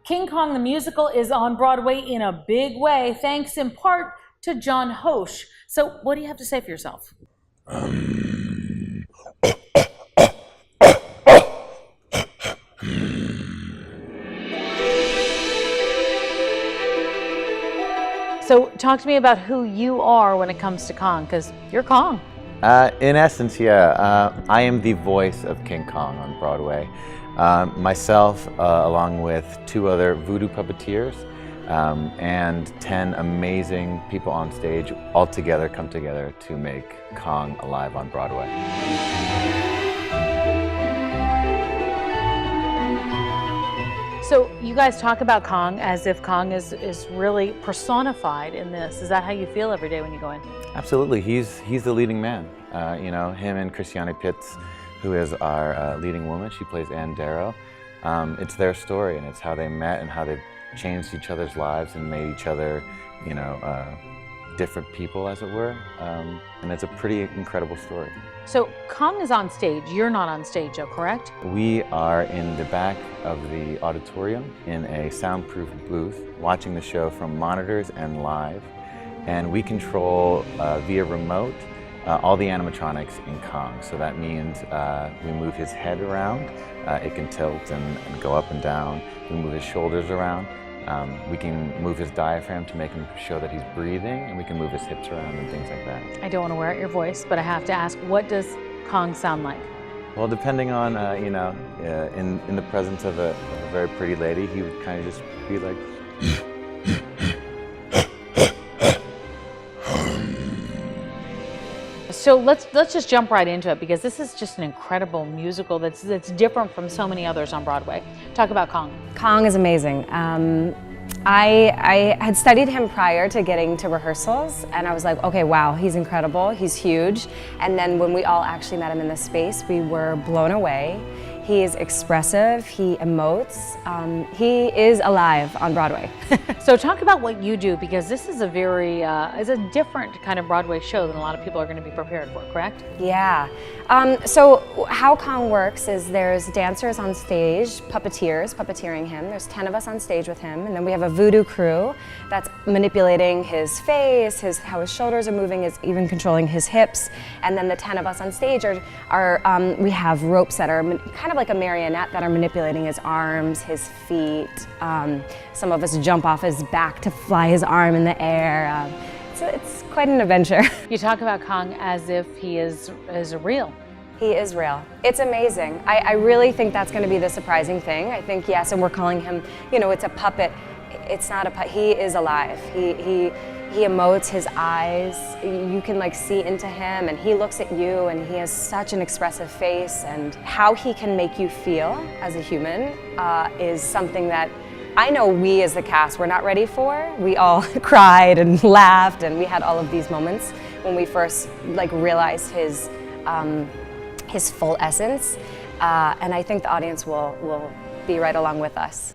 King Kong the Musical is on Broadway in a big way, thanks in part to John Hoche. So what do you have to say for yourself? So talk to me about who you are when it comes to Kong, because you're Kong. In essence, yeah. I am the voice of King Kong on Broadway. Myself, along with 2 other voodoo puppeteers, and 10 amazing people on stage, all together come together to make Kong alive on Broadway. So you guys talk about Kong as if Kong is really personified in this. Is that how you feel every day when you go in? Absolutely. He's the leading man. You know, him and Christiane Pitts, who is our leading woman. She plays Ann Darrow. It's their story, and it's how they met and how they've changed each other's lives and made each other, you know, different people, as it were. And it's a pretty incredible story. So Kong is on stage. You're not on stage, though, correct? We are in the back of the auditorium in a soundproof booth, watching the show from monitors and live. And we control, via remote, all the animatronics in Kong. So that means we move his head around. It can tilt and go up and down. We move his shoulders around. We can move his diaphragm to make him show that he's breathing, and we can move his hips around and things like that. I don't want to wear out your voice, but I have to ask, what does Kong sound like? Well, depending on, you know, in the presence of a very pretty lady, he would kind of just be like... So let's just jump right into it, because this is just an incredible musical that's different from so many others on Broadway. Talk about Kong. Kong is amazing. I had studied him prior to getting to rehearsals, and I was like, okay, wow, he's incredible, he's huge. And then when we all actually met him in the space, we were blown away. He is expressive, he emotes, he is alive on Broadway. So talk about what you do, because this is it's a different kind of Broadway show than a lot of people are going to be prepared for, correct? Yeah. So how Kong works is there's dancers on stage, puppeteering him. There's 10 of us on stage with him, and then we have a voodoo crew that's manipulating his face, how his shoulders are moving, is even controlling his hips. And then the 10 of us on stage we have ropes that are kind of like a marionette that are manipulating his arms, his feet. Some of us jump off his back to fly his arm in the air. It's quite an adventure. You talk about Kong as if he is real. He is real. It's amazing. I really think that's going to be the surprising thing. I think, yes, and we're calling him, you know, it's a puppet. It's not a puppet. He is alive. He emotes, his eyes, you can like see into him, and he looks at you, and he has such an expressive face, and how he can make you feel as a human is something that I know we as the cast were not ready for. We all cried and laughed, and we had all of these moments when we first like realized his full essence, and I think the audience will be right along with us.